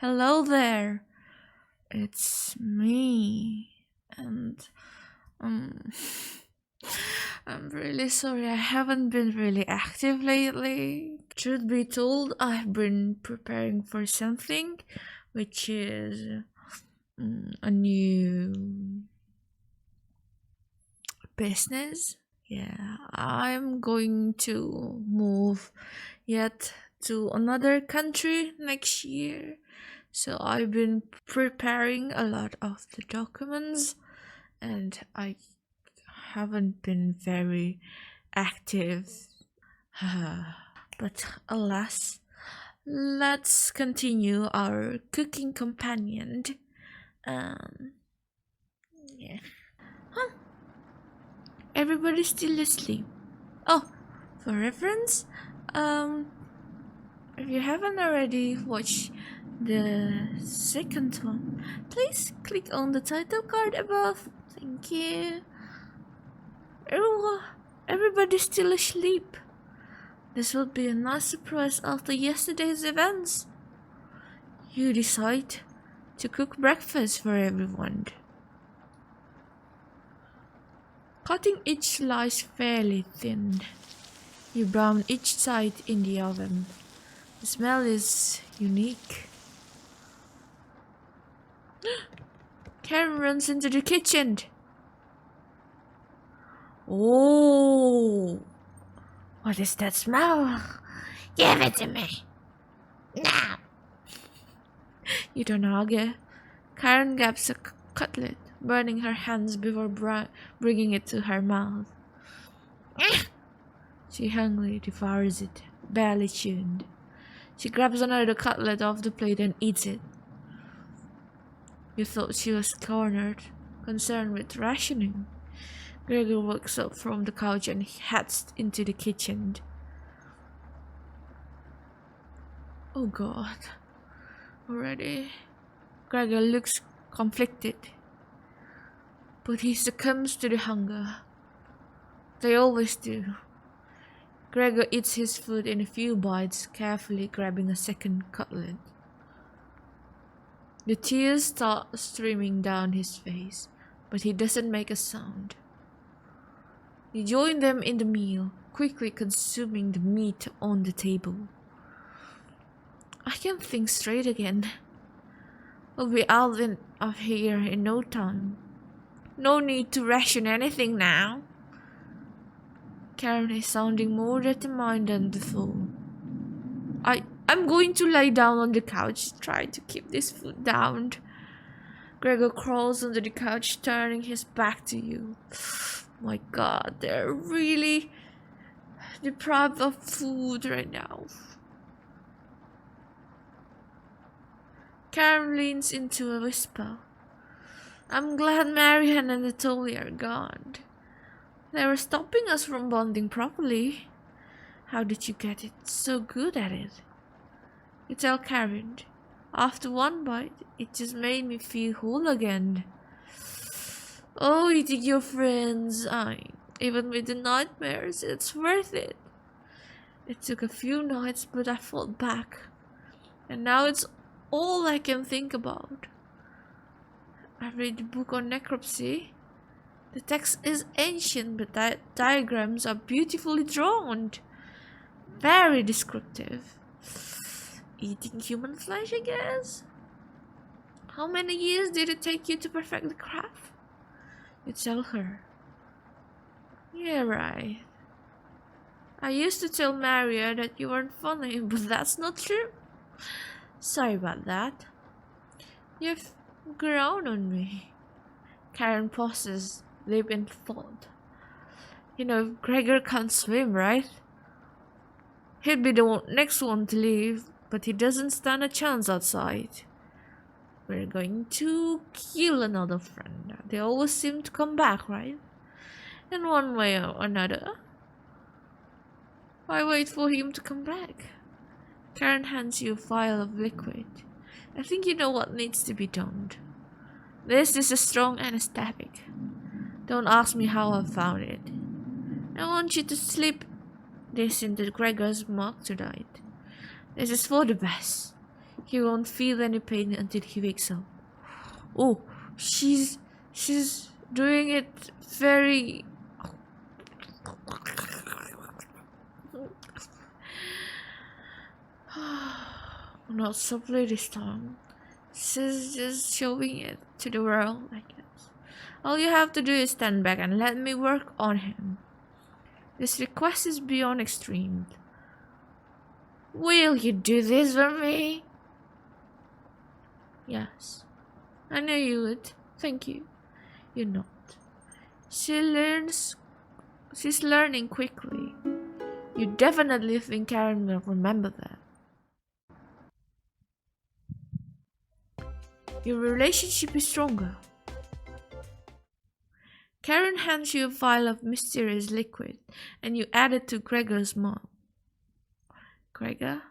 Hello there, it's me, and um, I'm really sorry I haven't been really active lately. Truth be told, I've been preparing for something, which is a new business. Yeah, I'm going to move yet to another country next year. So I've been preparing a lot of the documents and I haven't been very active. But alas, let's continue our cooking companion. Um, yeah. Huh, everybody's still asleep. Oh, for reference, um, if you haven't already watched the second one, please click on the title card above. Thank you. Everybody's still asleep. This will be a nice surprise after yesterday's events. You decide to cook breakfast for everyone. Cutting each slice fairly thin, you brown each side in the oven. The smell is unique. Karen runs into the kitchen. Oh, what is that smell? Give it to me. Now. You don't argue. Karen grabs a cutlet, burning her hands before bringing it to her mouth. She hungrily devours it, barely chewed. She grabs another cutlet off the plate and eats it. You thought she was cornered, concerned with rationing. Gregor wakes up from the couch and heads into the kitchen. Oh God. Already? Gregor looks conflicted, but he succumbs to the hunger. They always do. Gregor eats his food in a few bites, carefully grabbing a second cutlet. The tears start streaming down his face, but he doesn't make a sound. You join them in the meal, quickly consuming the meat on the table. I can think straight again. We'll be out of here in no time. No need to ration anything now. Karen is sounding more determined than before. I'm going to lie down on the couch, try to keep this food down. Gregor crawls under the couch, turning his back to you. My God, they're really deprived of food right now. Karen leans into a whisper. I'm glad Marianne and Natalia are gone. They were stopping us from bonding properly. How did you get it so good at it? You tell Karen. After one bite, it just made me feel whole again. Oh, eating your friends. Even with the nightmares, it's worth it. It took a few nights, but I fought back. And now it's all I can think about. I read the book on necropsy. The text is ancient, but the diagrams are beautifully drawn. Very descriptive. Eating human flesh, I guess? How many years did it take you to perfect the craft? You tell her. Yeah, right. I used to tell Maria that you weren't funny, but that's not true. Sorry about that. You've grown on me. Karen pauses, lip in thought. You know, Gregor can't swim, right? He'd be the next one to leave, but he doesn't stand a chance outside. We're going to kill another friend. They always seem to come back, right? In one way or another. Why wait for him to come back? Karen hands you a vial of liquid. I think you know what needs to be done. This is a strong anesthetic. Don't ask me how I found it. I want you to slip this into Gregor's mouth tonight. This is for the best. He won't feel any pain until he wakes up. Oh, she's doing it very. Not softly this time. She's just showing it to the world, I guess. All you have to do is stand back and let me work on him. This request is beyond extreme. Will you do this for me? Yes. I knew you would. Thank you. You're not. She's learning quickly. You definitely think Karen will remember that. Your relationship is stronger. Karen hands you a vial of mysterious liquid, and you add it to Gregor's mouth. Gregor,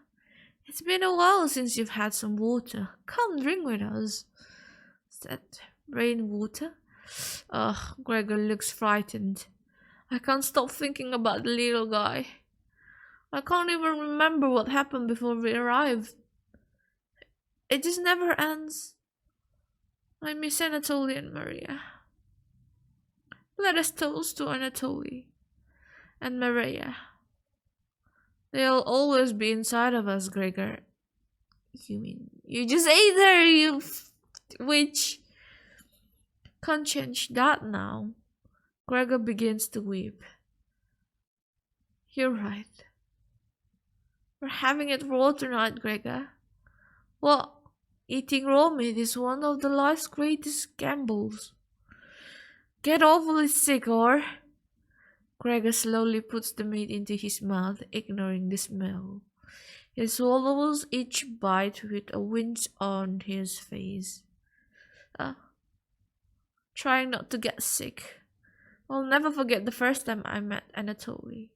it's been a while since you've had some water. Come drink with us. Is that rainwater? Ugh, Gregor looks frightened. I can't stop thinking about the little guy. I can't even remember what happened before we arrived. It just never ends. I miss Anatoly and Maria. Let us toast to Anatoly and Maria. They'll always be inside of us, Gregor. You mean you just ate her, you witch? Can't change that now. Gregor begins to weep. You're right. We're having it raw tonight, Gregor. What? Eating raw meat is one of the life's greatest gambles. Get awfully sick, or... Gregor slowly puts the meat into his mouth, ignoring the smell. He swallows each bite with a wince on his face. Trying not to get sick. I'll never forget the first time I met Anatoly.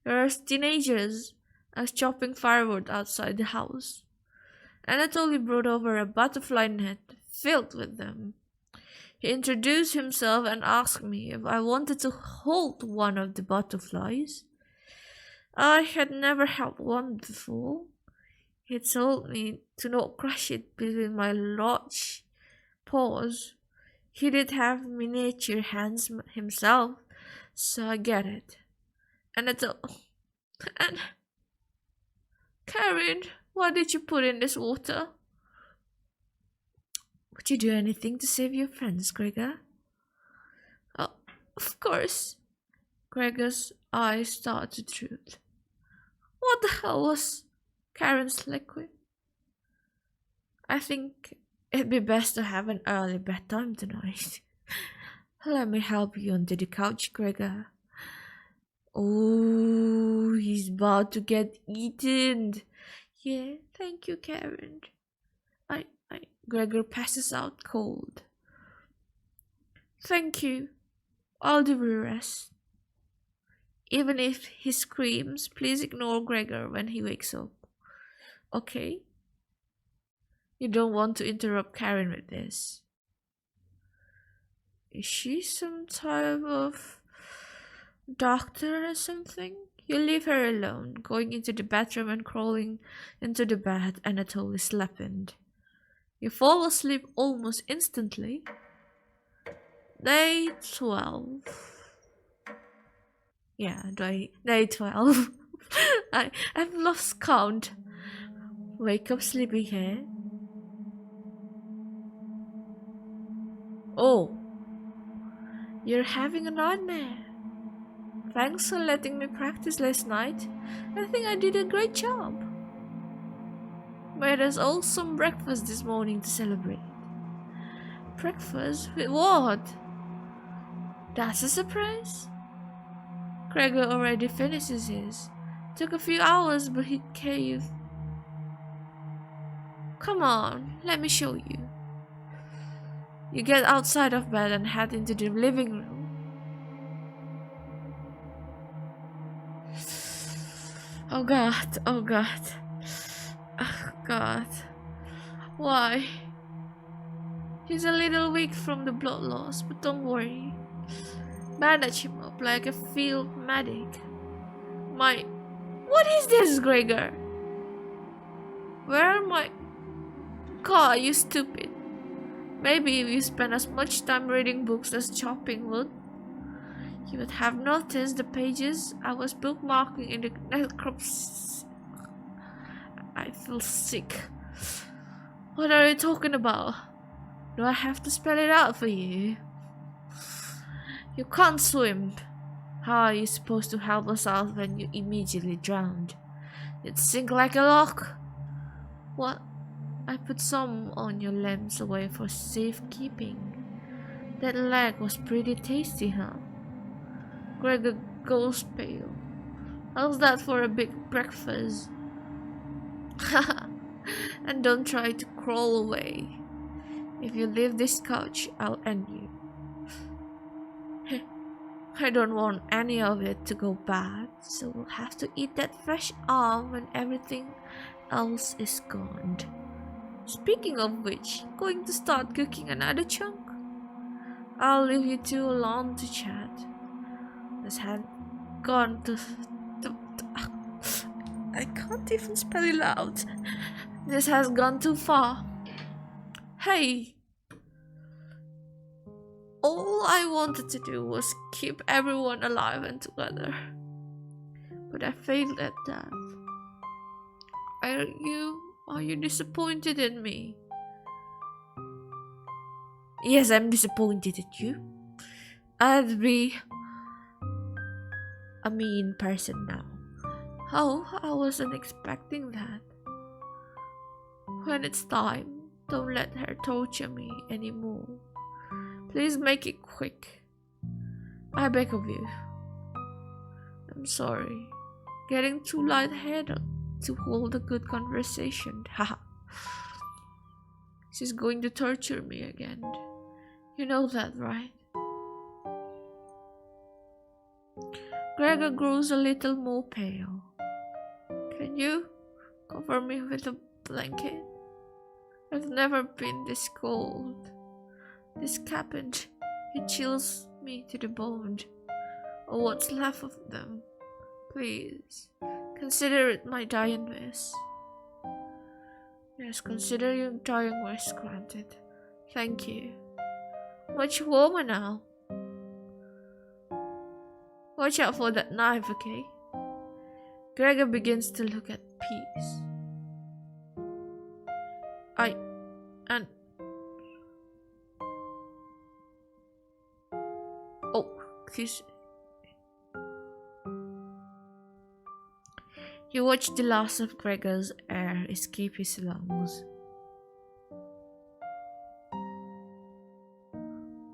We were teenagers. I was chopping firewood outside the house. Anatoly brought over a butterfly net filled with them. He introduced himself and asked me if I wanted to hold one of the butterflies. I had never held one before. He told me to not crush it between my large paws. He did have miniature hands himself, so I get it. And Karen, why did you put in this water? Would you do anything to save your friends, Gregor? Oh, of course. Gregor's eyes start to droop. What the hell was Karen's liquid? I think it'd be best to have an early bedtime tonight. Let me help you onto the couch, Gregor. Oh, he's about to get eaten. Yeah, thank you, Karen. Gregor passes out cold. Thank you. I'll do the rest. Even if he screams, please ignore Gregor when he wakes up. Okay? You don't want to interrupt Karen with this. Is she some type of doctor or something? You leave her alone, going into the bathroom and crawling into the bed Anatoly slept in. You fall asleep almost instantly. Day 12. Yeah, day 12. I've lost count. Wake up, sleepyhead. Oh, you're having a nightmare. Thanks for letting me practice last night. I think I did a great job. Made us all some breakfast this morning to celebrate. Breakfast? With what? That's a surprise? Gregor already finishes his. Took a few hours, but he caved. Come on, let me show you. You get outside of bed and head into the living room. Oh God, oh God. Oh God. Why? He's a little weak from the blood loss, but don't worry. Bandage him up like a field medic. What is this, Gregor? Where are my God, you stupid. Maybe if you spent as much time reading books as chopping wood, you would have noticed the pages I was bookmarking in the necropsy. I feel sick. What are you talking about? Do I have to spell it out for you? You can't swim. How are you supposed to help us out when you immediately drowned? You'd sink like a log. What? I put some on your limbs away for safekeeping. That leg was pretty tasty, huh? Gregor goes pale. How's that for a big breakfast? And don't try to crawl away. If you leave this couch, I'll end you. I don't want any of it to go bad, so we'll have to eat that fresh arm when everything else is gone. Speaking of which, going to start cooking another chunk? I'll leave you two alone to chat. This had gone to I can't even spell it out. This has gone too far. Hey! All I wanted to do was keep everyone alive and together. But I failed at that. Are you disappointed in me? Yes, I'm disappointed at you. I'd be a mean person now. Oh, I wasn't expecting that. When it's time, don't let her torture me anymore. Please make it quick. I beg of you. I'm sorry. Getting too lightheaded to hold a good conversation. Haha. She's going to torture me again. You know that, right? Gregor grows a little more pale. Can you cover me with a blanket? I've never been this cold. This cabin, it chills me to the bone, or what's left of them. Please, consider it my dying wish. Yes, consider your dying wish granted. Thank you. Much warmer now. Watch out for that knife, okay? Gregor begins to look at peace. Excuse. You watch the last of Gregor's air escape his lungs.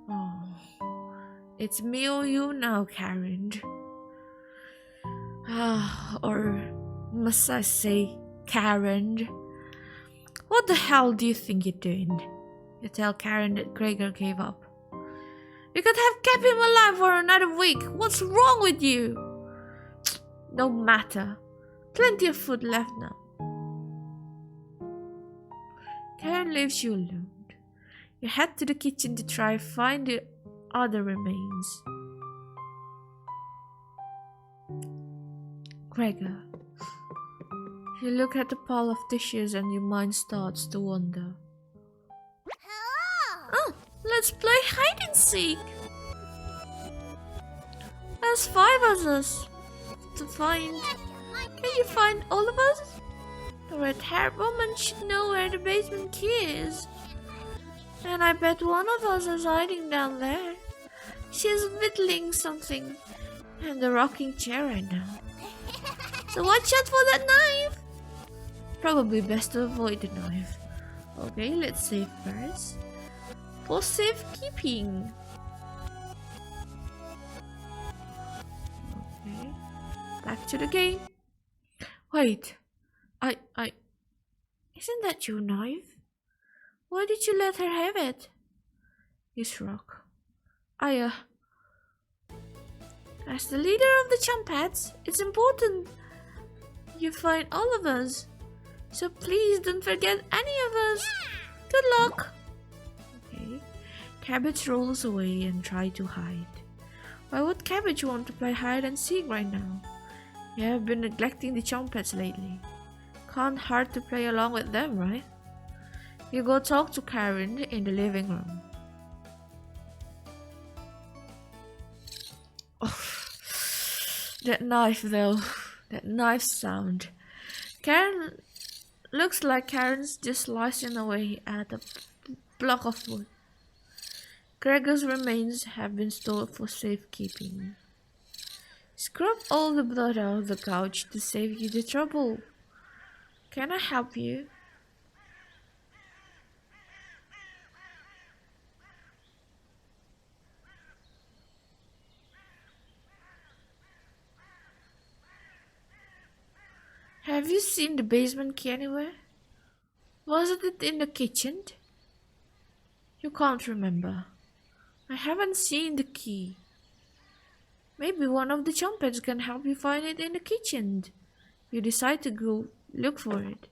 Oh, it's me or you now, Karen. Or must I say, Karen? What the hell do you think you're doing? You tell Karen that Gregor gave up. You could have kept him alive for another week. What's wrong with you? No matter. Plenty of food left now. Karen leaves you alone. You head to the kitchen to try and find the other remains. Gregor. You look at the pile of dishes and your mind starts to wander. Oh, let's play hide and seek. There's 5 of us to find. Can you find all of us? The red-haired woman should know where the basement key is. And I bet one of us is hiding down there. She's whittling something in the rocking chair right now. So watch out for that knife. Probably best to avoid the knife. Okay, let's save first. For safekeeping. Okay, back to the game. Wait, isn't that your knife? Why did you let her have it? You shrug. As the leader of the Chumpats, it's important you find all of us. So please don't forget any of us. Good luck. Okay. Cabbage rolls away and tries to hide. Why would Cabbage want to play hide and seek right now? You have been neglecting the Chumpats lately. Can't hard to play along with them, right? You go talk to Karen in the living room. Oh, that knife though. That knife sound. Karen looks like Karen's just slicing away at a block of wood. Gregor's remains have been stored for safekeeping. Scrub all the blood out of the couch to save you the trouble. Can I help you? Have you seen the basement key anywhere? Wasn't it in the kitchen? You can't remember. I haven't seen the key. Maybe one of the trumpets can help you find it in the kitchen. You decide to go look for it.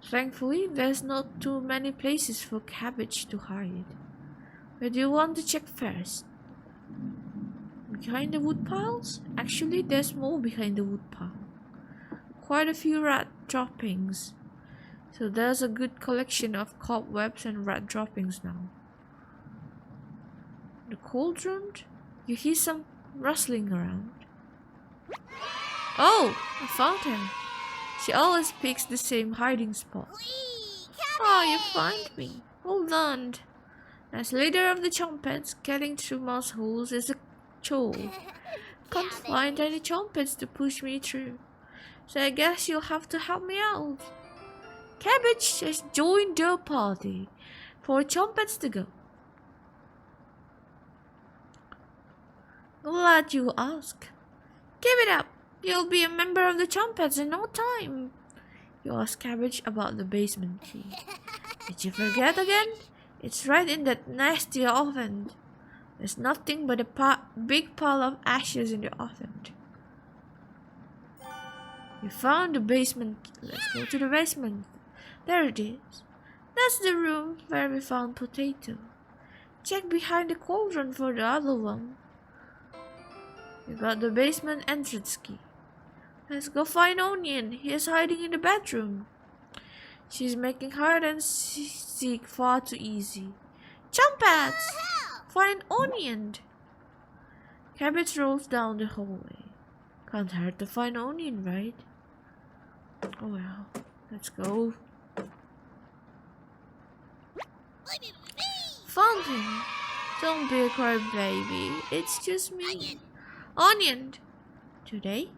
Thankfully, there's not too many places for Cabbage to hide. Where do you want to check first? Behind the wood piles? Actually, there's more behind the wood pile. Quite a few rat droppings. So there's a good collection of cobwebs and rat droppings now. The cauldron? You hear some rustling around. Oh, I found her. She always picks the same hiding spot. Oh, you find me. Hold on. As leader of the trumpets, getting through mouse holes is a chore. Can't find any trumpets to push me through. So I guess you'll have to help me out. Cabbage has joined the party. 4 trumpets to go. Glad you asked. Give it up. You'll be a member of the trumpets in no time. You asked Cabbage about the basement key. Did you forget again? It's right in that nasty oven. There's nothing but a big pile of ashes in the oven. You found the basement key. Let's go to the basement. There it is. That's the room where we found Potato. Check behind the cauldron for the other one. You got the basement entrance key. Let's go find Onion. He is hiding in the bedroom. She's making hide and seek far too easy. Trumpets! Find Onion. Cabbage rolls down the hallway. Can't hurt to find Onion, right? Oh well. Let's go. Found him. Don't be a crybaby. It's just me. Onion. Today?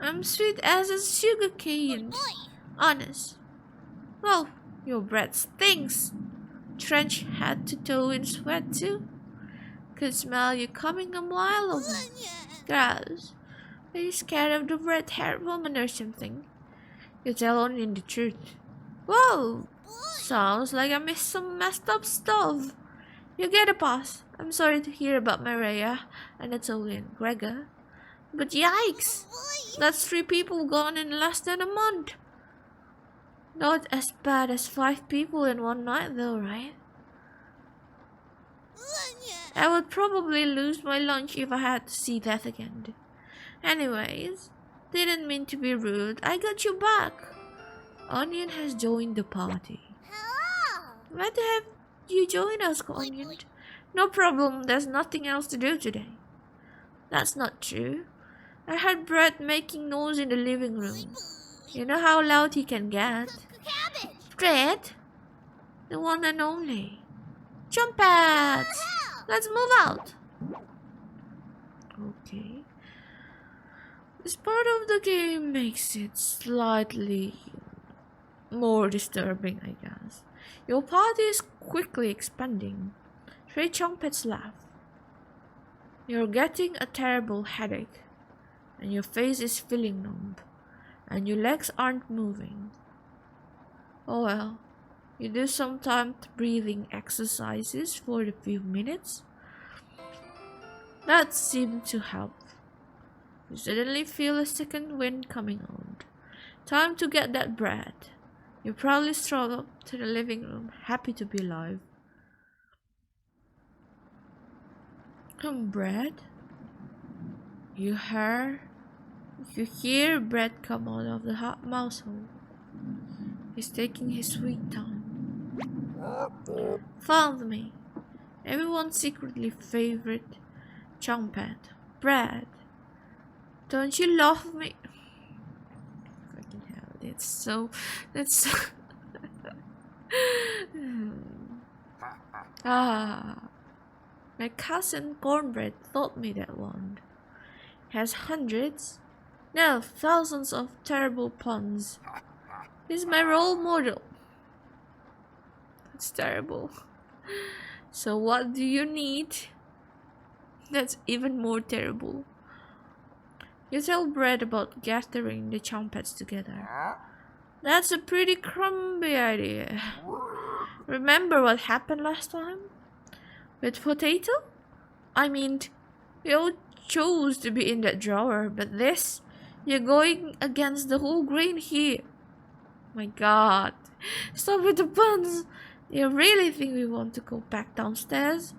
I'm sweet as a sugar cane. Honest. Well, your breath stinks. Trench head to toe in sweat too. Could smell you coming a mile away. Gross. Are you scared of the red-haired woman or something? You tell Onion the truth. Whoa! Sounds like I missed some messed up stuff. You get a pass. I'm sorry to hear about Maria, Anatoly, and Gregor. But yikes! That's 3 people gone in less than a month. Not as bad as 5 people in one night though, right? I would probably lose my lunch if I had to see that again. Anyways, didn't mean to be rude. I got you back. Onion has joined the party. Why the heck you join us, Onion? No problem, there's nothing else to do today. That's not true. I heard Brett making noise in the living room. You know how loud he can get. Brett? The one and only. Trumpets! Let's move out. Okay. This part of the game makes it slightly more disturbing, I guess. Your party is quickly expanding. 3 trumpets left. You're getting a terrible headache, and your face is feeling numb, and your legs aren't moving. Oh well, you do some timed breathing exercises for a few minutes. That seemed to help. You suddenly feel a second wind coming on. Time to get that bread. You proudly stroll up to the living room, happy to be alive. Bread? You heard? You hear Brett come out of the mouse hole. He's taking his sweet time. Found me. Everyone's secretly favorite Chompet. Brad. Don't you love me? Fucking hell, that's my cousin Cornbread taught me that wand. Has hundreds, no, thousands of terrible puns. He's my role model. That's terrible. So what do you need? That's even more terrible. You tell Brett about gathering the Chompets together. That's a pretty crummy idea. Remember what happened last time? With Potato? I mean, we all chose to be in that drawer, but this, you're going against the whole grain here. My god. Stop with the puns. You really think we want to go back downstairs?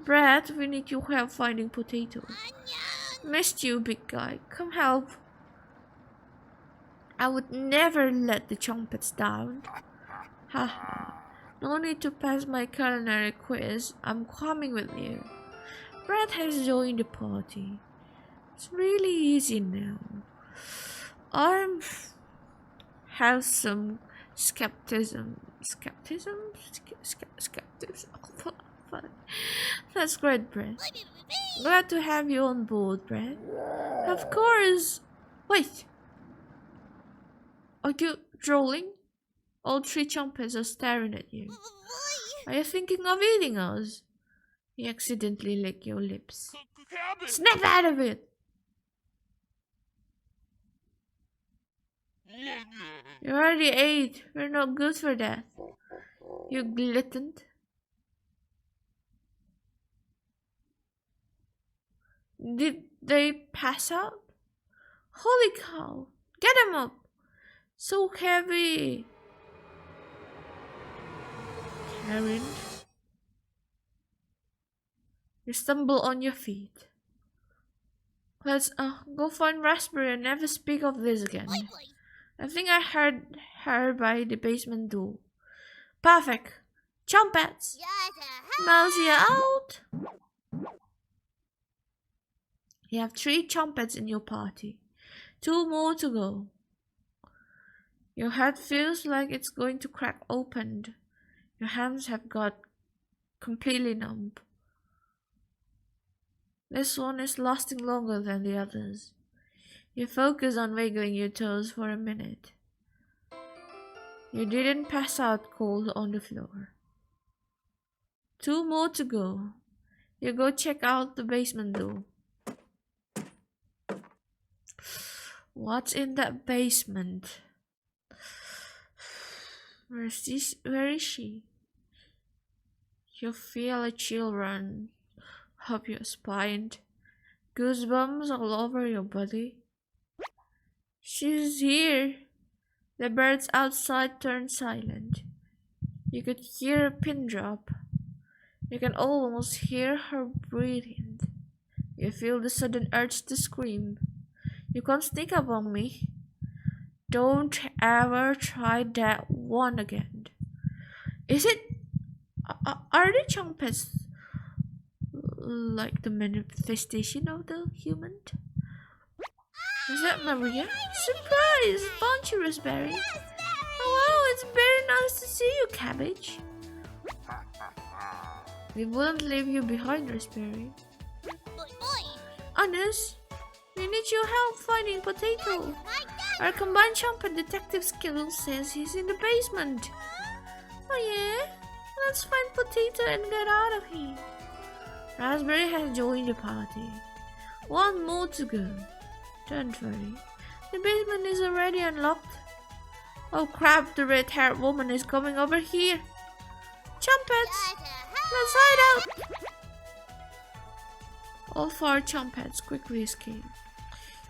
Brad, we need your help finding Potato. Missed you, big guy. Come help. I would never let the Chompets down. Haha. No need to pass my culinary quiz. I'm coming with you. Brad has joined the party. It's really easy now. I have some skepticism. Oh, fuck. That's great, Brad. Glad to have you on board, Brad. Of course. Wait. Are you trolling? All three Chompets are staring at you. Are you thinking of eating us? You accidentally lick your lips. Snap out of it! You already ate. We're not good for that. You glutton. Did they pass out? Holy cow! Get them up! So heavy! Karen, you stumble on your feet. Let's go find Raspberry and never speak of this again. I think I heard her by the basement door. Perfect. Chompets! Mousy out! You have 3 Chompets in your party. 2 more to go. Your head feels like it's going to crack open. Your hands have got completely numb. This one is lasting longer than the others. You focus on wiggling your toes for a minute. You didn't pass out cold on the floor. 2 more to go. You go check out the basement door. What's in that basement? Where is she? You feel a chill run up your spine, goosebumps all over your body. She's here. The birds outside turn silent. You could hear a pin drop. You can almost hear her breathing. You feel the sudden urge to scream. You can't sneak up on me. Don't ever try that one again. Is it? Are the Chompets like the manifestation of the human? Is that Maria? Surprise! Don't you, Raspberry? Oh wow, it's very nice to see you, Cabbage. We wouldn't leave you behind, Raspberry. Honest, we need your help finding Potato. Our combined Chompet detective skill says he's in the basement. Oh yeah? Let's find Potato and get out of here. Raspberry has joined the party. 1 more to go. Don't worry. The basement is already unlocked. Oh crap, the red-haired woman is coming over here. Chompets! Let's hide out! All 4 Chompets quickly escape.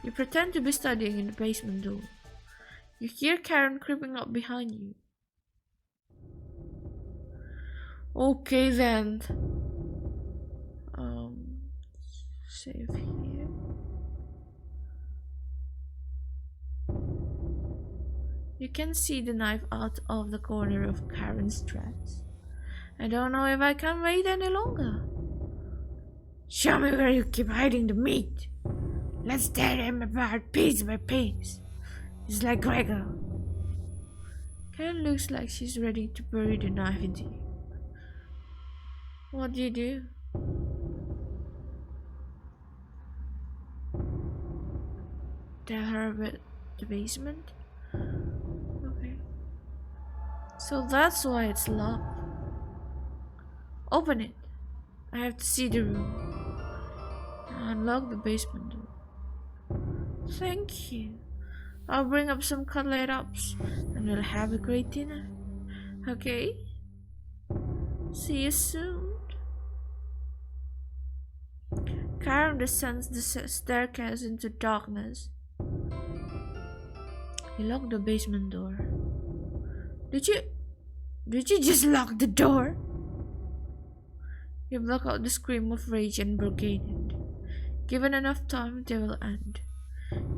You pretend to be studying in the basement door. You hear Karen creeping up behind you. Okay then. Save here. You can see the knife out of the corner of Karen's dress. I don't know if I can wait any longer. Show me where you keep hiding the meat. Let's tear him apart piece by piece. It's like Gregor. Karen looks like she's ready to bury the knife into you. What do you do? Tell her about the basement? Okay. So that's why it's locked. Open it. I have to see the room. Unlock the basement door. Thank you. I'll bring up some cutlet ups and we'll have a great dinner. Okay? See you soon. Karen descends the staircase into darkness. You lock the basement door. Did you just lock the door? You block out the scream of rage and brigade. Given enough time, they will end.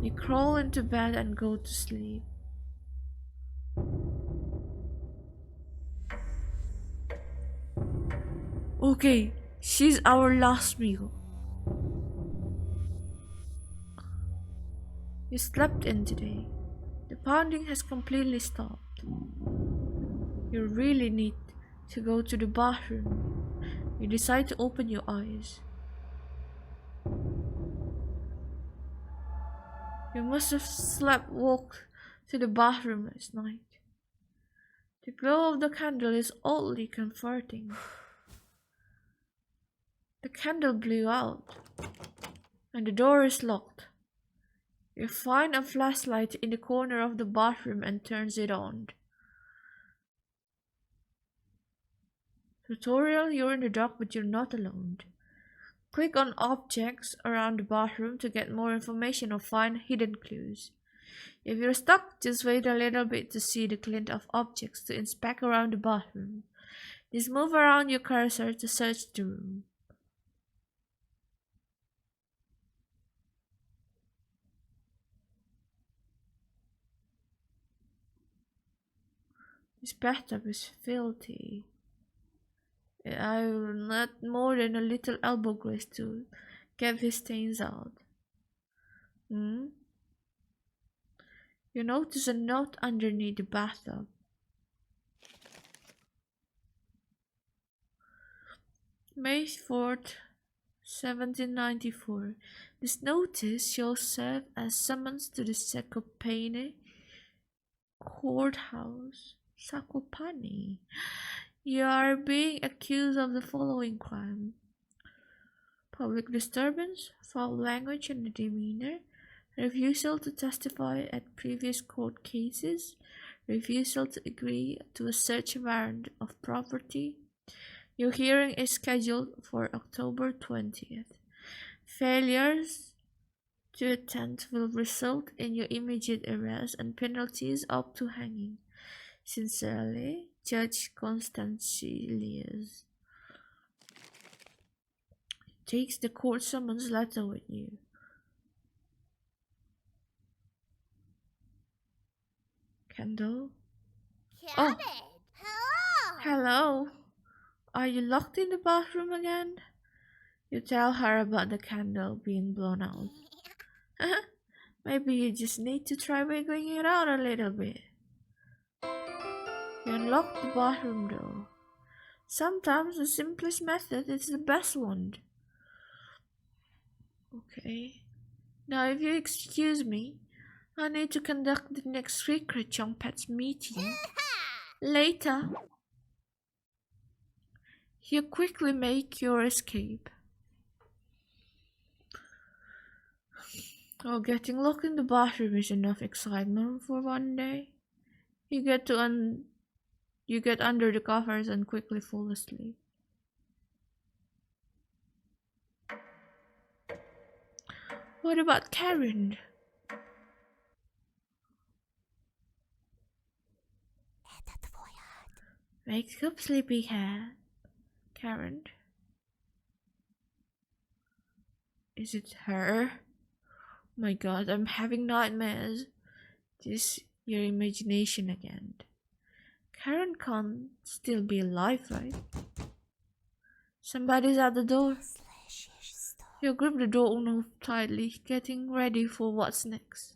You crawl into bed and go to sleep. Okay, she's our last meal. You slept in today. The pounding has completely stopped. You really need to go to the bathroom. You decide to open your eyes. You must have walked to the bathroom last night. The glow of the candle is oddly comforting. The candle blew out, and the door is locked. You find a flashlight in the corner of the bathroom and turns it on. Tutorial, you're in the dark but you're not alone. Click on objects around the bathroom to get more information or find hidden clues. If you're stuck, just wait a little bit to see the glint of objects to inspect around the bathroom. Just move around your cursor to search the room. This bathtub is filthy. I will not more than a little elbow grease to get these stains out. You notice a note underneath the bathtub. May 4th, 1794. This notice shall serve as summons to the Zakopane courthouse. Zakopane. You are being accused of the following crime: public disturbance, foul language and demeanor, refusal to testify at previous court cases, refusal to agree to a search warrant of property. Your hearing is scheduled for October 20th. Failures to attend will result in your immediate arrest and penalties up to hanging. Sincerely, Judge Constantius. Takes the court summons letter with you. Kendall? Oh, hello. Are you locked in the bathroom again? You tell her about the candle being blown out. Maybe you just need to try wiggling it out a little bit. You unlock the bathroom door. Sometimes the simplest method is the best one. Okay. Now if you excuse me, I need to conduct the next secret Chumpets meeting. Later. You quickly make your escape. Oh, getting locked in the bathroom is enough excitement for one day. You get under the covers and quickly fall asleep. What about Karen? Wake up, sleepyhead. Karen? Is it her? My god, I'm having nightmares. This your imagination again. Karen can't still be alive, right? Somebody's at the door. You grip the doorknob tightly, getting ready for what's next.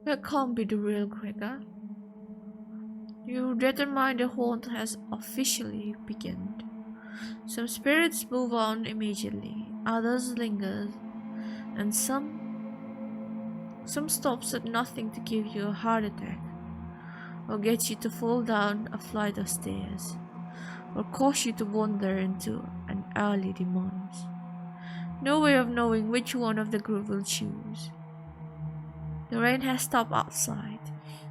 That can't be the real Gregor. You determine the haunt has officially begun. Some spirits move on immediately, others linger, and some stops at nothing to give you a heart attack, or get you to fall down a flight of stairs, or cause you to wander into an early demise. No way of knowing which one of the group will choose. The rain has stopped outside.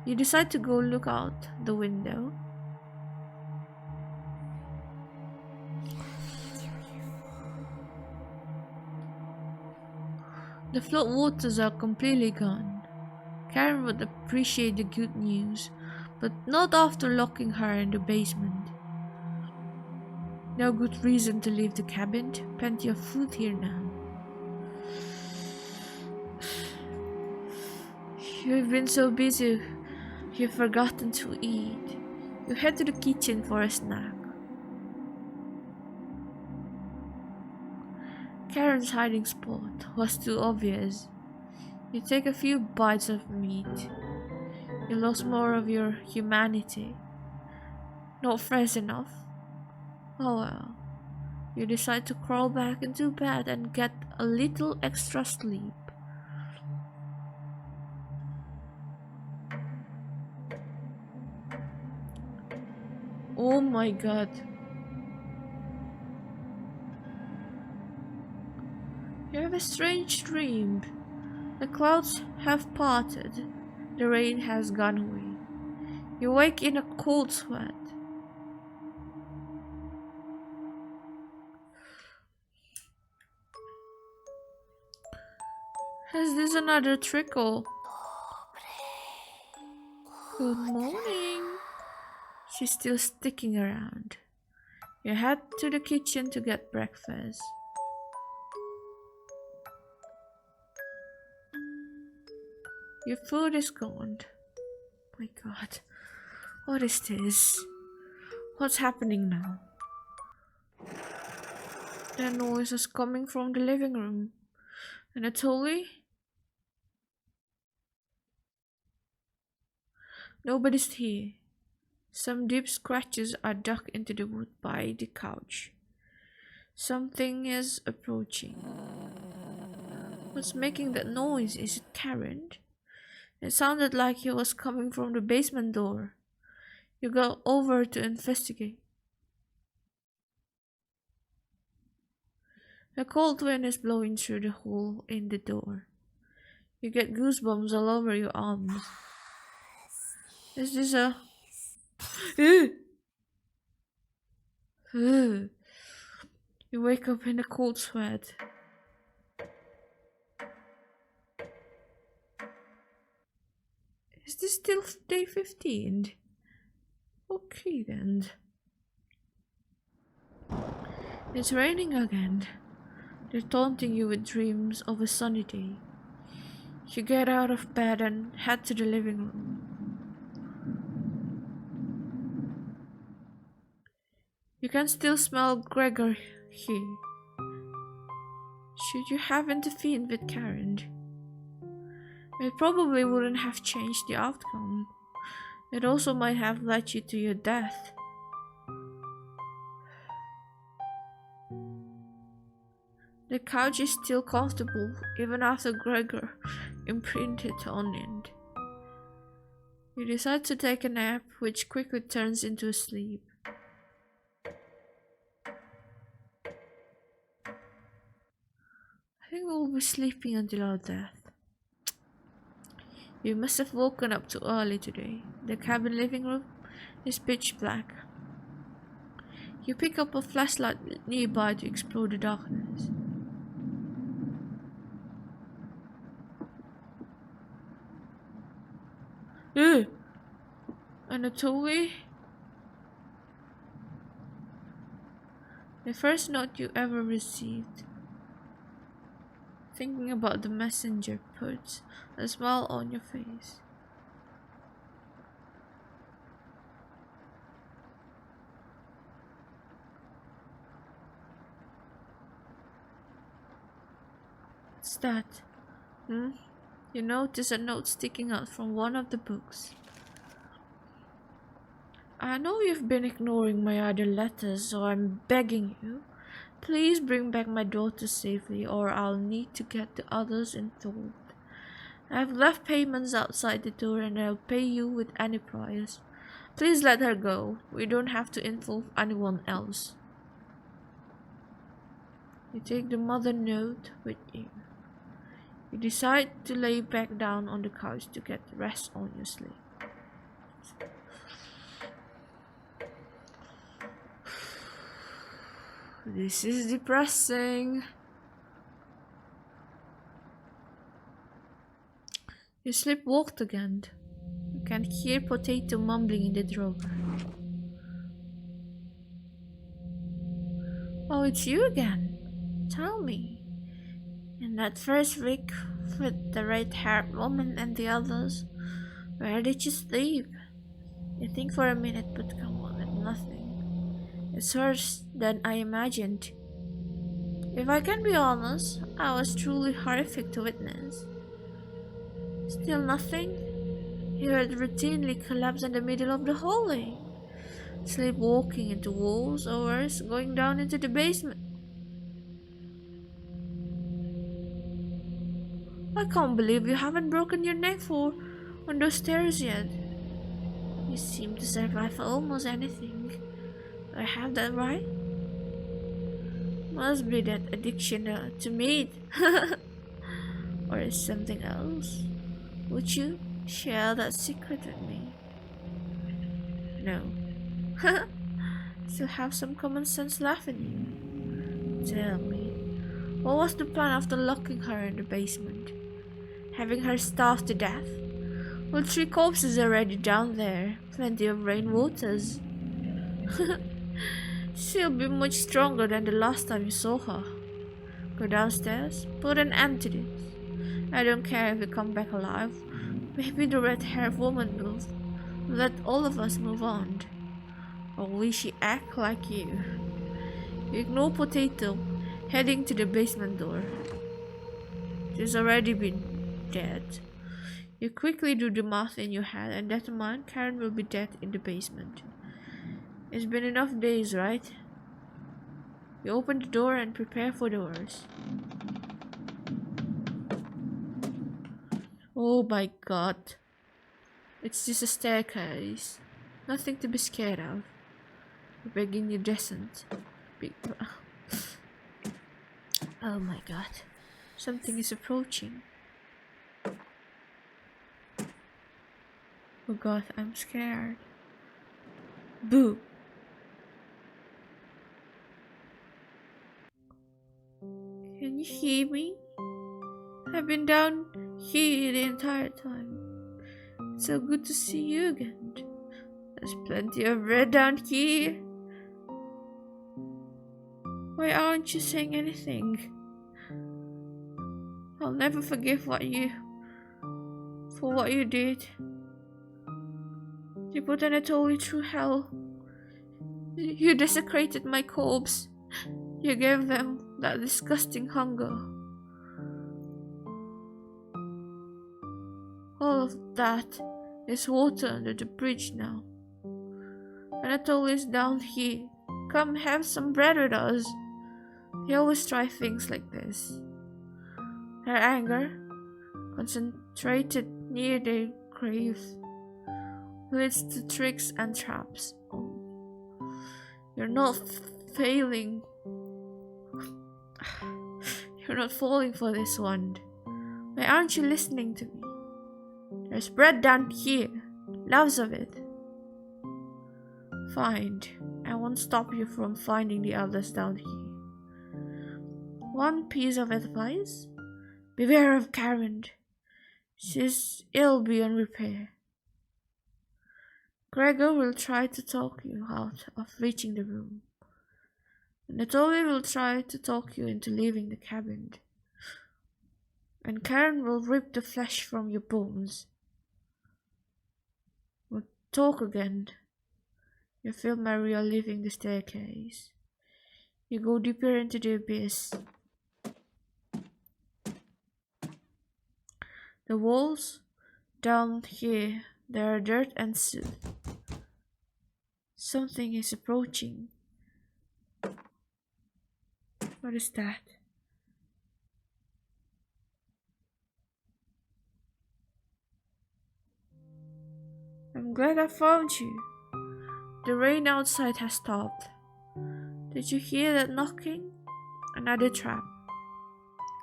You decide to go look out the window. The floodwaters are completely gone. Karen would appreciate the good news, but not after locking her in the basement. No good reason to leave the cabin. Plenty of food here now. You've been so busy, you've forgotten to eat. You head to the kitchen for a snack. Karen's hiding spot was too obvious. You take a few bites of meat. You lost more of your humanity. Not fresh enough. Oh well. You decide to crawl back into bed and get a little extra sleep. Oh my god. You have a strange dream. The clouds have parted. The rain has gone away. You wake in a cold sweat. Is this another trickle? Good morning. She's still sticking around. You head to the kitchen to get breakfast. Your food is gone. My god. What is this? What's happening now? The noise is coming from the living room. Anatoly? Nobody's here. Some deep scratches are dug into the wood by the couch. Something is approaching. What's making that noise? Is it Karen? It sounded like it was coming from the basement door. You go over to investigate. A cold wind is blowing through the hole in the door. You get goosebumps all over your arms. Is this a... You wake up in a cold sweat. Is this still day 15? Okay then. It's raining again. They're taunting you with dreams of a sunny day. You get out of bed and head to the living room. You can still smell Gregor here. Should you have intervened with Karen? It probably wouldn't have changed the outcome. It also might have led you to your death. The couch is still comfortable, even after Gregor imprinted on it. You decide to take a nap, which quickly turns into a sleep. I think we'll be sleeping until our death. You must have woken up too early today. The cabin living room is pitch black. You pick up a flashlight nearby to explore the darkness. Anatoly? The first note you ever received. Thinking about the messenger puts a smile on your face. What's that? You notice a note sticking out from one of the books. I know you've been ignoring my other letters, so I'm begging you. Please bring back my daughter safely, or I'll need to get the others involved. I've left payments outside the door and I'll pay you with any price. Please let her go. We don't have to involve anyone else. You take the mother note with you. You decide to lay back down on the couch to get rest on your sleep. This is depressing. You sleepwalked again. You can hear Potato mumbling in the drawer. Oh, it's you again. Tell me. In that first week with the red-haired woman and the others, where did you sleep? You think for a minute but come on with nothing. It's worse than I imagined. If I can be honest, I was truly horrific to witness. Still nothing? You would routinely collapse in the middle of the hallway, sleepwalking into walls or worse, going down into the basement. I can't believe you haven't broken your neck on those stairs yet. You seem to survive almost anything. Do I have that right? Must be that addiction to meat. Or is something else? Would you share that secret with me? No. Still have some common sense left in you. Tell me, what was the plan after locking her in the basement? Having her starved to death? Well, 3 corpses already down there. Plenty of rainwaters. She'll be much stronger than the last time you saw her. Go downstairs, put an end to this. I don't care if you come back alive. Maybe the red-haired woman will let all of us move on. Or will she act like you? You ignore Potato, heading to the basement door. She's already been dead. You quickly do the math in your head and determine Karen will be dead in the basement. It's been enough days, right? You open the door and prepare for the worst. Oh my god. It's just a staircase. Nothing to be scared of. You're begging your descent. Oh my god. Something is approaching. Oh god, I'm scared. Boo! Can you hear me? I've been down here the entire time. It's so good to see you again. There's plenty of bread down here. Why aren't you saying anything? I'll never forgive what you did. You put Anatoly through hell. You desecrated my corpse. You gave them that disgusting hunger. All of that is water under the bridge now. Anatoly is down here. Come have some bread with us. They always try things like this. Her anger, concentrated near their grave, leads to tricks and traps. You're not failing. You're not falling for this one. Why aren't you listening to me? There's bread down here. Lots of it. Fine. I won't stop you from finding the others down here. One piece of advice? Beware of Karen. She's ill beyond repair. Gregor will try to talk you out of reaching the room. Anatoly will try to talk you into leaving the cabin, and Karen will rip the flesh from your bones. We'll talk again. You feel Maria leaving the staircase. You go deeper into the abyss. The walls down here, there are dirt and soot. Something is approaching. What is that? I'm glad I found you. The rain outside has stopped. Did you hear that knocking? Another trap.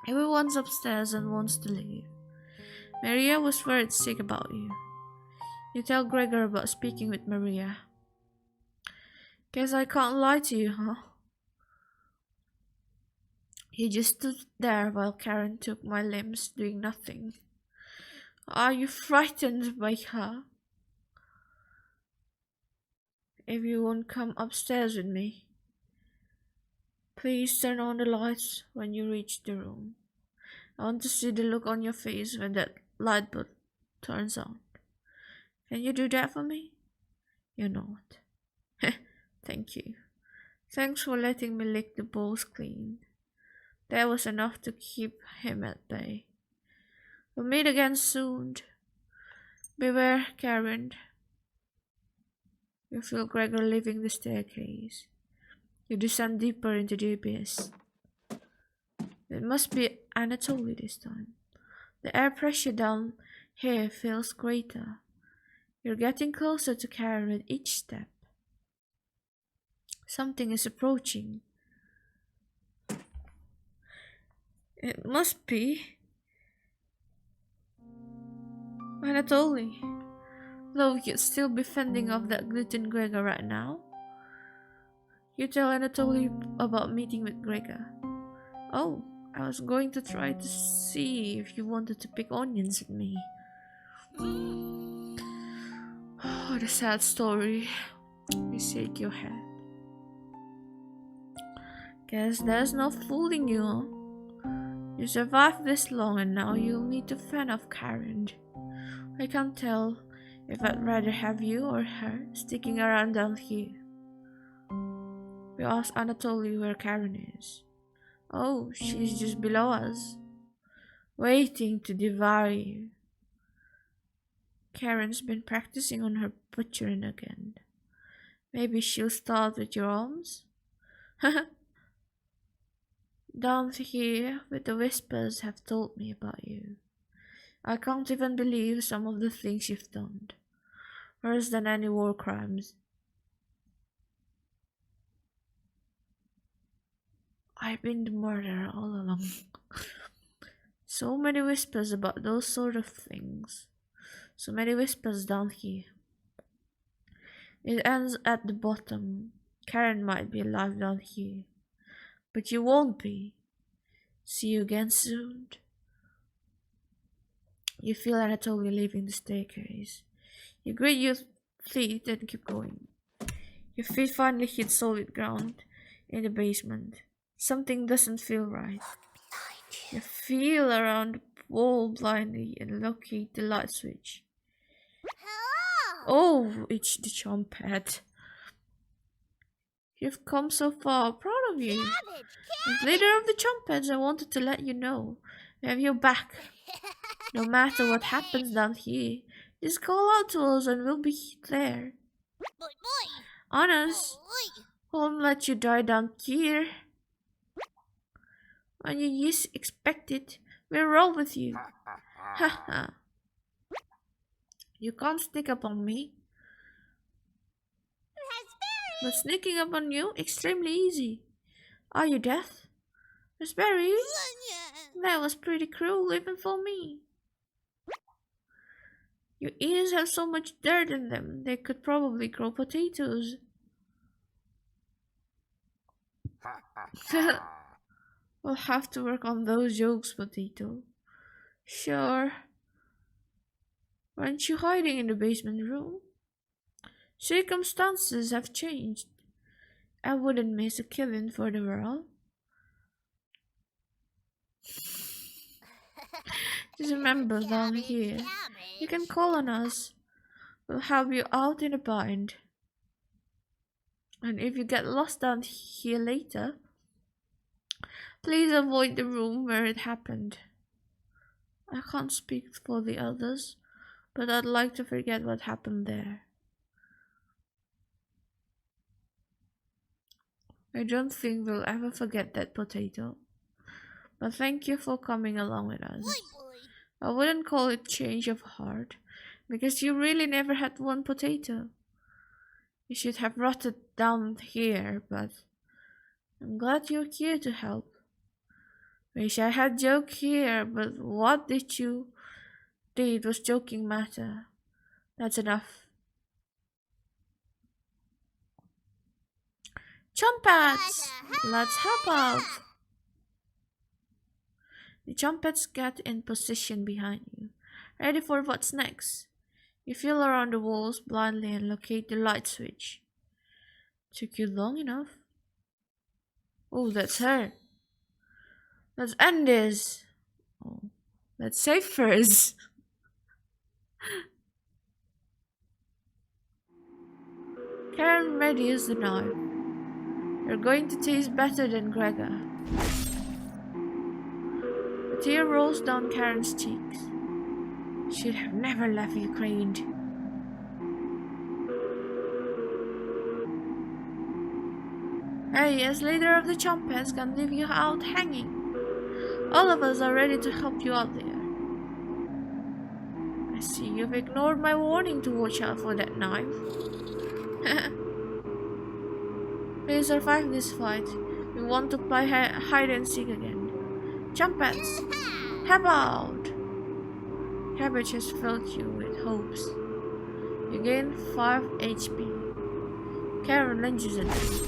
Everyone's upstairs and wants to leave. Maria was worried sick about you. You tell Gregor about speaking with Maria. Guess I can't lie to you, huh? You just stood there while Karen took my limbs, doing nothing. Are you frightened by her? If you won't come upstairs with me, please turn on the lights when you reach the room. I want to see the look on your face when that light bulb turns on. Can you do that for me? You nod. Thank you. Thanks for letting me lick the balls clean. That was enough to keep him at bay. We'll meet again soon. Beware, Karen. You feel Gregor leaving the staircase. You descend deeper into the abyss. It must be Anatoly this time. The air pressure down here feels greater. You're getting closer to Karen with each step. Something is approaching. It must be Anatoly. Though you'd still be fending off that gluten Gregor right now. You tell Anatoly about meeting with Gregor. Oh, I was going to try to see if you wanted to pick onions with me. What a sad story. You shake your head. Guess there's no fooling you, huh? You survived this long and now you'll need to fend off Karen. I can't tell if I'd rather have you or her sticking around down here. We asked Anatoly where Karen is. Oh, she's just below us, waiting to devour you. Karen's been practicing on her butchering again. Maybe she'll start with your arms? Down here with the whispers have told me about you. I can't even believe some of the things you've done. Worse than any war crimes. I've been the murderer all along. So many whispers about those sort of things. So many whispers down here. It ends at the bottom. Karen might be alive down here. But you won't be. See you again soon. You feel Anatoly leaving the staircase. You grit your teeth and keep going. Your feet finally hit solid ground in the basement. Something doesn't feel right. You feel around the wall blindly and locate the light switch. Oh, it's the chomp pad. You've come so far, proud of you. As leader of the Chompheads, I wanted to let you know we have your back. No matter what happens down here, just call out to us and we'll be there. Honest, won't let you die down here. When you least expect it, we'll roll with you. Haha. You can't sneak up on me. But sneaking up on you, extremely easy. Are you deaf? Raspberry? That was pretty cruel even for me. Your ears have so much dirt in them, they could probably grow potatoes. We'll have to work on those jokes, Potato. Sure. Weren't you hiding in the basement room? Circumstances have changed. I wouldn't miss a killing for the world. Just remember down here, you can call on us. We'll help you out in a bind. And if you get lost down here later, please avoid the room where it happened. I can't speak for the others, but I'd like to forget what happened there. I don't think we'll ever forget that potato. But thank you for coming along with us. I wouldn't call it change of heart, because you really never had one potato. You should have rotted down here, but I'm glad you're here to help. Wish I had joke here, but what did was joking matter. That's enough. Chumpets! Let's help out! The Chumpets get in position behind you, ready for what's next. You feel around the walls blindly and locate the light switch. Took you long enough. Oh, that's her. Let's end this. Oh, let's save first. Karen readies the knife. You're going to taste better than Gregor. A tear rolls down Karen's cheeks. Should have never left Ukraine. Hey, as leader of the Chumpets, can't leave you out hanging. All of us are ready to help you out there. I see you've ignored my warning to watch out for that knife. Please survive this fight. We want to play hide and seek again. Chumpets, help out! Cabbage has filled you with hopes. You gain 5 HP. Karen lunges at you.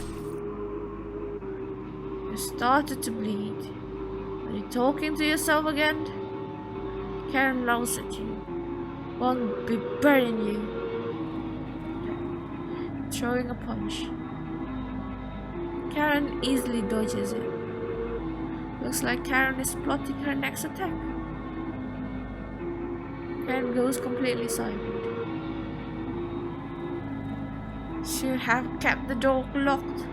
You started to bleed. Are you talking to yourself again? Karen looks at you. Won't be burning you. Throwing a punch. Karen easily dodges it. Looks like Karen is plotting her next attack. Karen goes completely silent. Should have kept the door locked.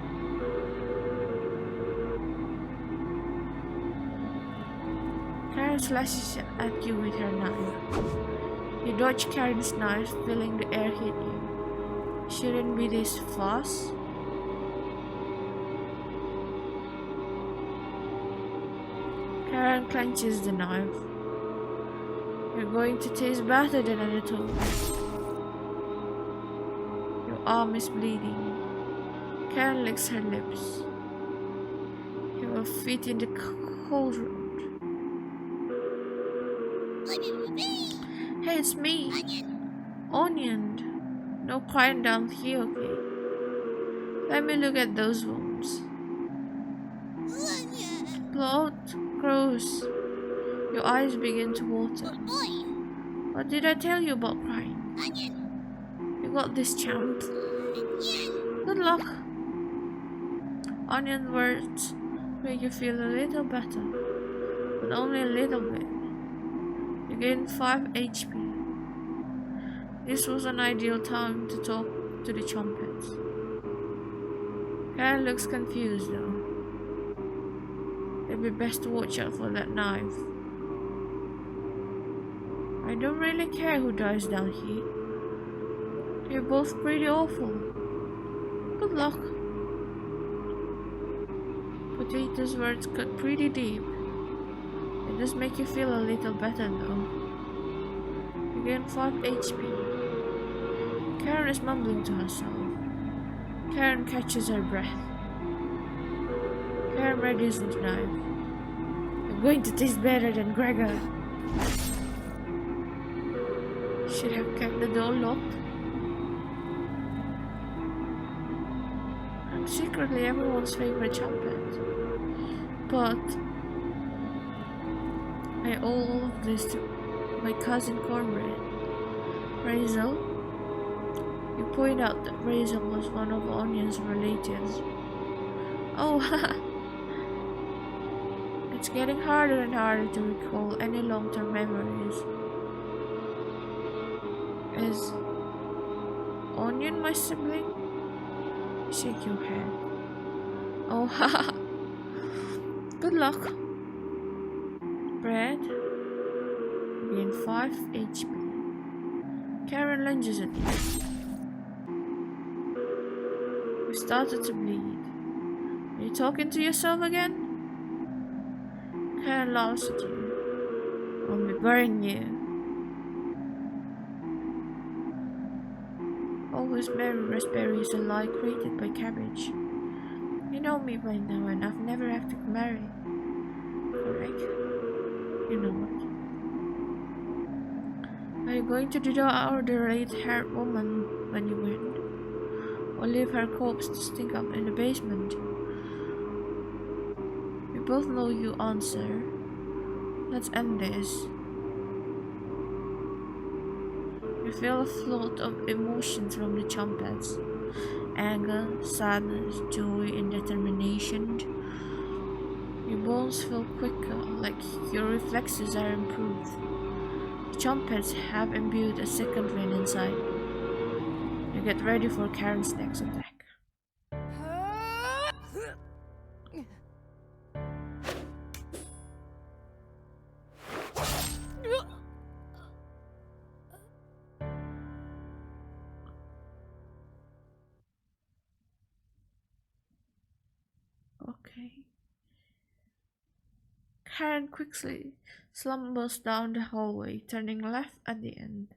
Karen slashes at you with her knife. You dodge Karen's knife, feeling the air hit you. Shouldn't be this fast. Karen clenches the knife. You're going to taste better than Anatoly. Your arm is bleeding. Karen licks her lips. Your feet in the cold road. Hey, it's me. Onion. No crying down here, okay? Let me look at those wounds. Blood, gross. Your eyes begin to water. What did I tell you about crying? You got this, champ. Good luck. Onion words make you feel a little better, but only a little bit. You gain 5 HP. This was an ideal time to talk to the Chumpets. Karen looks confused though. It'd be best to watch out for that knife. I don't really care who dies down here. You're both pretty awful. Good luck. Potato's words cut pretty deep. It does make you feel a little better though. You gain 5 HP. Karen is mumbling to herself. Karen catches her breath. Karen readies the knife. You're going to taste better than Gregor. Should have kept the door locked. I'm secretly everyone's favorite Chumpet. But I owe all of this to my cousin Cornbread. Razel? You point out that Razel was one of Onion's relatives. Oh, it's getting harder and harder to recall any long-term memories. Is Onion my sibling? Shake your head. Oh, haha. Good luck. Bread. Gain 5 HP. Karen lunges at you. You started to bleed. Are you talking to yourself again? Karen laughs at you. I'll be burying you. Always marry raspberry is a lie created by cabbage. You know me by now and I've never acted married. Correct? You know what? Are you going to do the order red-haired woman when you win? Or leave her corpse to stink up in the basement? We both know you answer. Let's end this. You feel a flood of emotions from the trumpets. Anger, sadness, joy, and determination. Your bones feel quicker, like your reflexes are improved. The trumpets have imbued a second wind inside you. You get ready for Karen's next attack. Okay. Karen quickly slumbers down the hallway, turning left at the end.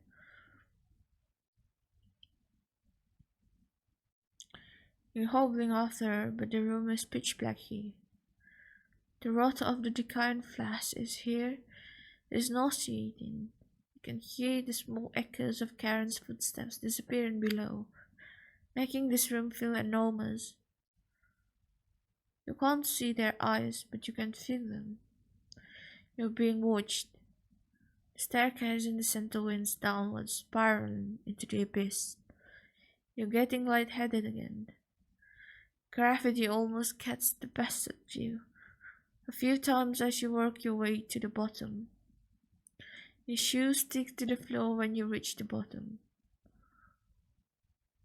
You're hobbling after her, but the room is pitch black here. The rot of the decaying flash is here, is nauseating. You can hear the small echoes of Karen's footsteps disappearing below, making this room feel enormous. You can't see their eyes, but you can feel them. You're being watched. The staircase in the center winds downwards, spiraling into the abyss. You're getting lightheaded again. Gravity almost gets the best of you. A few times as you work your way to the bottom. Your shoes stick to the floor when you reach the bottom.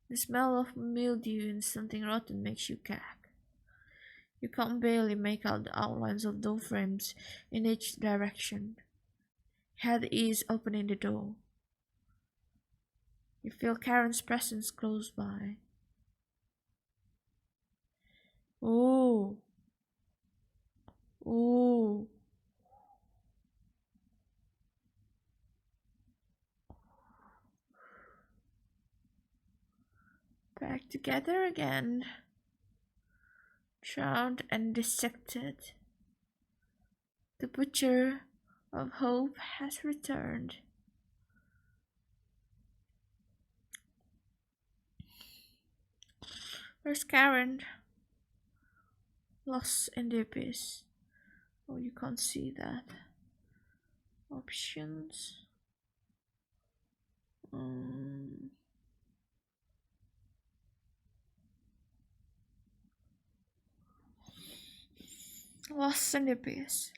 The smell of mildew and something rotten makes you gag. You can barely make out the outlines of door frames in each direction. Head is opening the door. You feel Karen's presence close by. Ooh. Ooh. Back together again. Drowned and dissected. The butcher of hope has returned. Where's Karen? Lost in the abyss. Oh, you can't see that. Options. Lost in the abyss.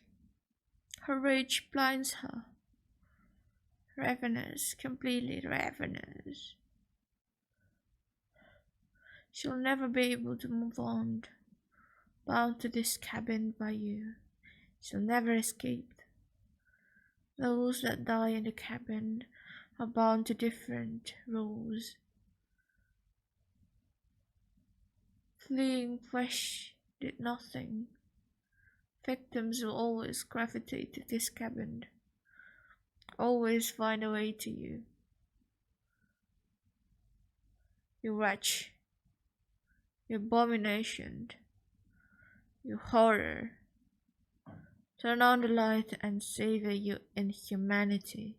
Her rage blinds her. Ravenous, completely ravenous. She'll never be able to move on, bound to this cabin by you. She'll never escape. Those that die in the cabin are bound to different rules. Fleeing flesh did nothing. Victims will always gravitate to this cabin, always find a way to you. You wretch, you abomination, you horror. Turn on the light and savor your inhumanity.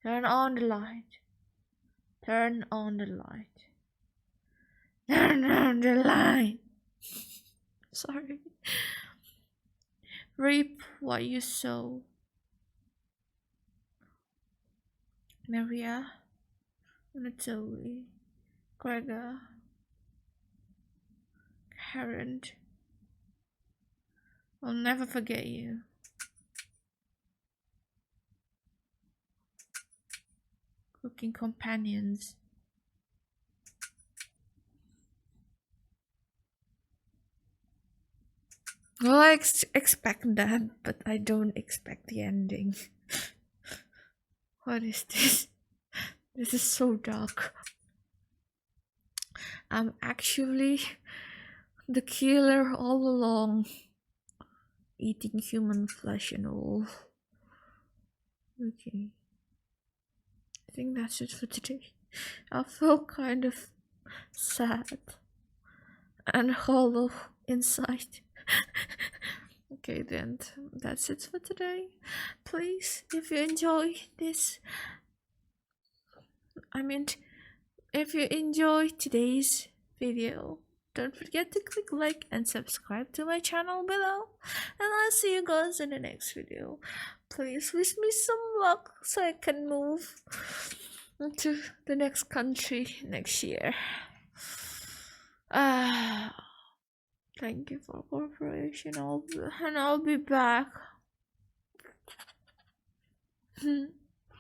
Turn on the light. Turn on the light. Turn on the light. Sorry. Reap what you sow. Maria, Anatoly, Gregor, Karen, I'll never forget you. Cooking companions. Well, I expect that, but I don't expect the ending. What is this? This is so dark. I'm actually the killer all along, eating human flesh and all. Okay. I think that's it for today. I feel kind of sad and hollow inside. Okay, then that's it for today. Please, if you enjoy this, I mean, if you enjoy today's video, don't forget to click like and subscribe to my channel below. And I'll see you guys in the next video. Please wish me some luck so I can move to the next country next year. Thank you for cooperation. I'll be back.